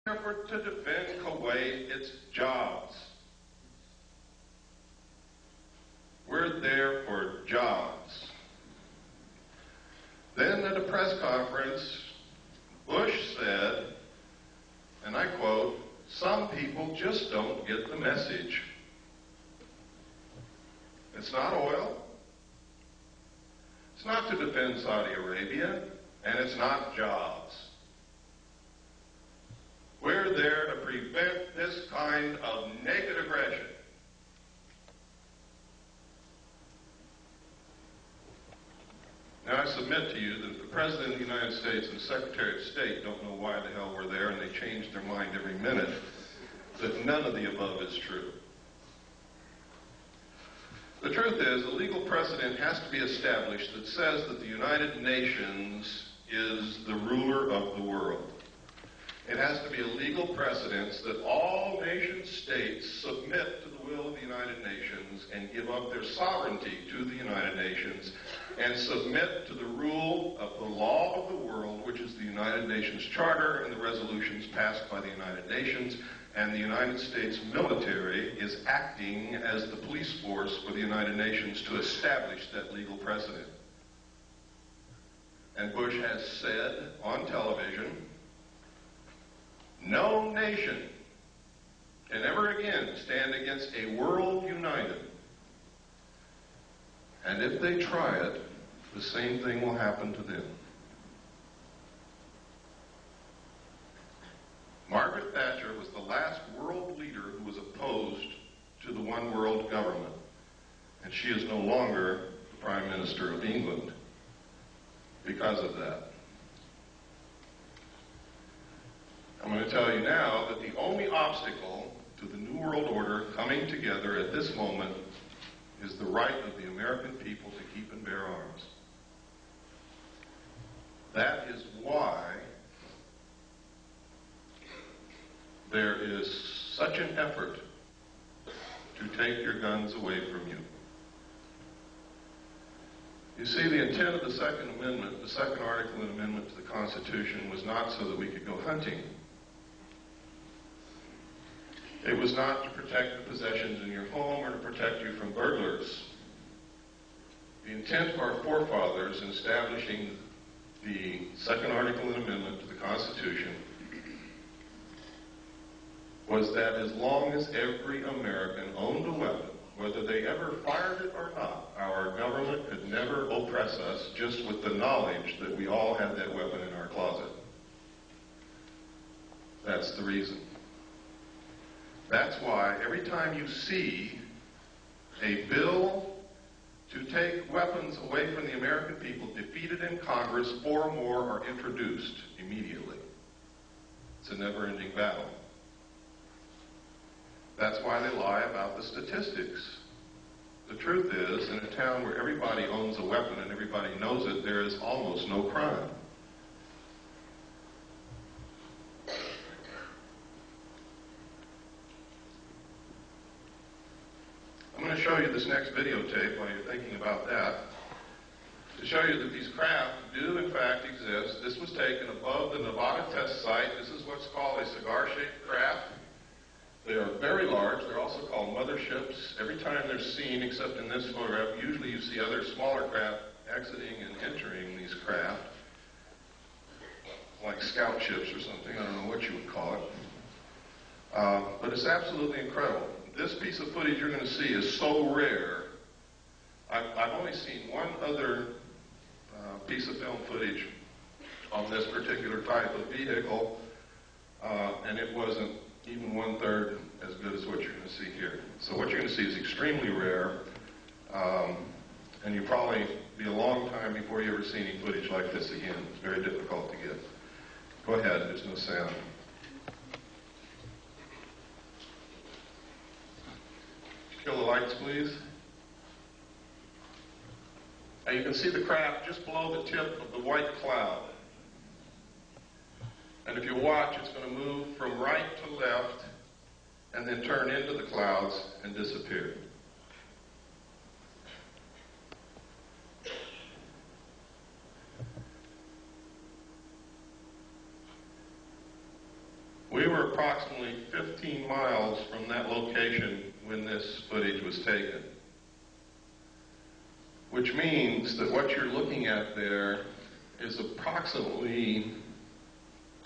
effort to defend Kuwait its jobs. We're there for jobs. Then at a press conference, Bush said, and I quote, "Some people just don't get the message. It's not oil. It's not to defend Saudi Arabia, and it's not jobs. We're there to prevent this kind of naked aggression." Now, I submit to you that the President of the United States and the Secretary of State don't know why the hell we're there, and they change their mind every minute, that none of the above is true. The truth is, a legal precedent has to be established that says that the United Nations is the ruler of the world. It has to be a legal precedent that all nation states submit to the will of the United Nations and give up their sovereignty to the United Nations and submit to the rule of the law of the world, which is the United Nations Charter and the resolutions passed by the United Nations. And the United States military is acting as the police force for the United Nations to establish that legal precedent. And Bush has said on television, no nation can ever again stand against a world united. And if they try it, the same thing will happen to them. Margaret Thatcher was the last world leader who was opposed to the one world government. And she is no longer the Prime Minister of England because of that. I'm going to tell you now that the only obstacle to the New World Order coming together at this moment is the right of the American people to keep and bear arms. That is why there is such an effort to take your guns away from you. You see, the intent of the Second Amendment, the second article and amendment to the Constitution, was not so that we could go hunting. It was not to protect the possessions in your home or to protect you from burglars. The intent of our forefathers in establishing the second article and amendment to the Constitution was that as long as every American owned a weapon, whether they ever fired it or not, our government could never oppress us just with the knowledge that we all had that weapon in our closet. That's the reason. That's why every time you see a bill to take weapons away from the American people defeated in Congress, 4 more are introduced immediately. It's a never-ending battle. That's why they lie about the statistics. The truth is, in a town where everybody owns a weapon and everybody knows it, there is almost no crime. I'm going to show you this next videotape while you're thinking about that, to show you that these craft do in fact exist. This was taken above the Nevada test site. This is what's called a cigar-shaped craft. They are very large. They're also called motherships. Every time they're seen, except in this photograph, usually you see other smaller craft exiting and entering these craft, like scout ships or something. I don't know what you would call it. But it's absolutely incredible. This piece of footage you're going to see is so rare. I've only seen one other piece of film footage on this particular type of vehicle, and it wasn't even 1/3 as good as what you're going to see here. So what you're going to see is extremely rare, and you'll probably be a long time before you ever see any footage like this again. It's very difficult to get. Go ahead, there's no sound. Kill the lights, please. Now you can see the craft just below the tip of the white cloud. And if you watch, it's going to move from right to left and then turn into the clouds and disappear. We were were approximately 15 miles from that location when this footage was taken. Which means that what you're looking at there is approximately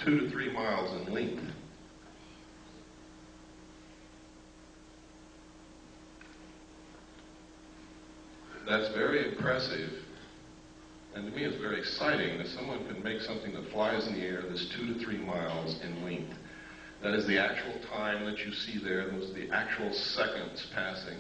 2 to 3 miles in length. That's very impressive, and to me it's very exciting that someone can make something that flies in the air that's 2 to 3 miles in length. That is the actual time that you see there. Those are the actual seconds passing.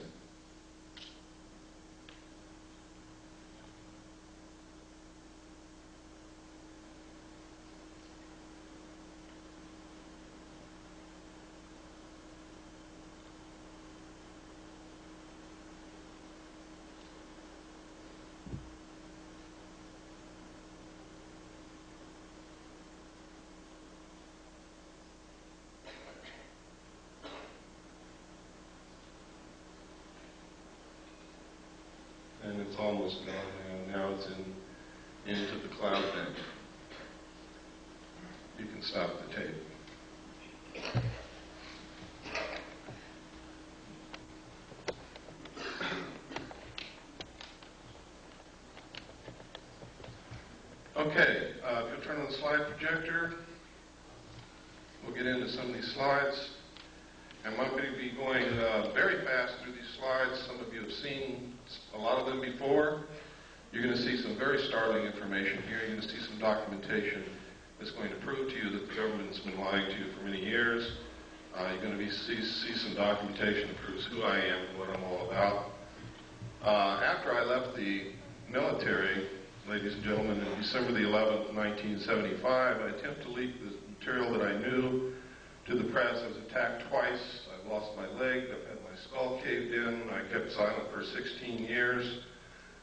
And it's almost gone now. Now it's into the cloud bank. You can stop the tape. Okay, if you'll turn on the slide projector, we'll get into some of these slides. I'm going to be going very fast through these slides. Some of you have seen a lot of them before. You're going to see some very startling information here. You're going to see some documentation that's going to prove to you that the government's been lying to you for many years. You're going to see some documentation that proves who I am and what I'm all about. After I left the military, ladies and gentlemen, on December the 11th, 1975, I attempted to leak the material that I knew to the press. I was attacked twice. I've lost my leg. I've had my skull caved in. I kept silent for 16 years,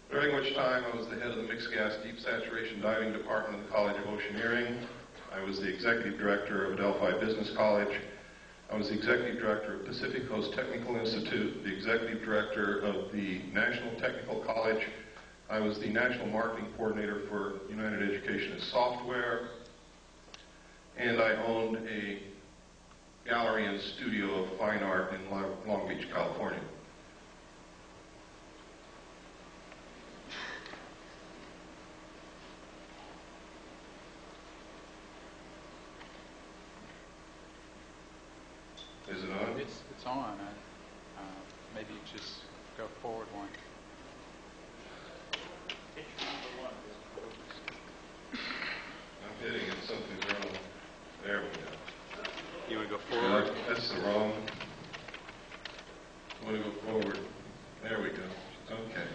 during which time I was the head of the Mixed Gas Deep Saturation Diving Department of the College of Oceaneering. I was the executive director of Adelphi Business College. I was the executive director of Pacific Coast Technical Institute, the executive director of the National Technical College. I was the national marketing coordinator for United Education and Software. And I owned a gallery and studio of fine art in Long Beach, California. Is it on? It's on. Maybe just go forward one. I'm hitting it. Something's wrong. There we go. You want to go forward? That's the wrong. I want to go forward. There we go. Okay.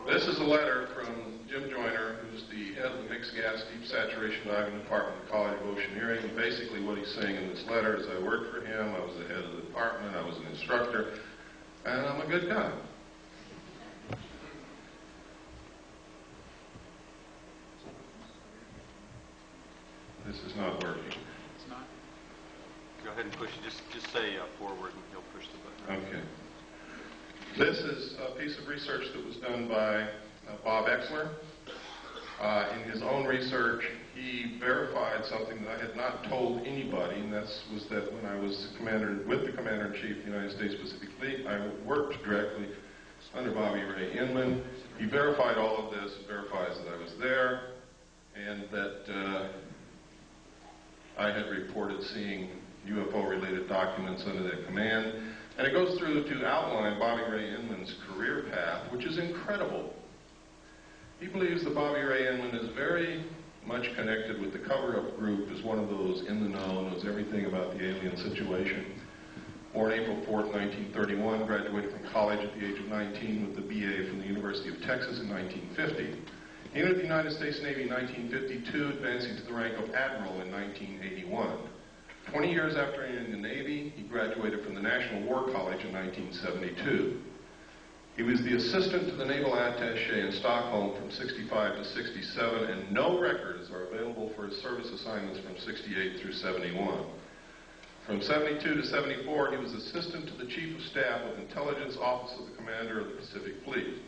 This is a letter from Jim Joyner, who's the head of the Mixed Gas Deep Saturation Diving Department of the College of Oceaneering. And basically what he's saying in this letter is I worked for him, I was the head of the department, I was an instructor, and I'm a good guy. This is not working. It's not. Go ahead and push it. Just say forward and he'll push the button. Okay. This is a piece of research that was done by Bob Exler. In his own research, he verified something that I had not told anybody, and that was that when I was with the Commander-in-Chief of the United States Pacific Fleet, I worked directly under Bobby Ray Inman. He verified all of this, and verifies that I was there, and that I had reported seeing UFO-related documents under that command. And it goes through to outline Bobby Ray Inman's career path, which is incredible. He believes that Bobby Ray Inman is very much connected with the cover-up group, is one of those in the know, knows everything about the alien situation. Born April 4th, 1931, graduated from college at the age of 19 with the BA from the University of Texas in 1950. He entered the United States Navy in 1952, advancing to the rank of Admiral in 1981. 20 years after entering the Navy, he graduated from the National War College in 1972. He was the assistant to the Naval Attaché in Stockholm from 65 to 67, and no records are available for his service assignments from 68 through 71. From 72 to 74, he was assistant to the Chief of Staff of Intelligence Office of the Commander of the Pacific Fleet.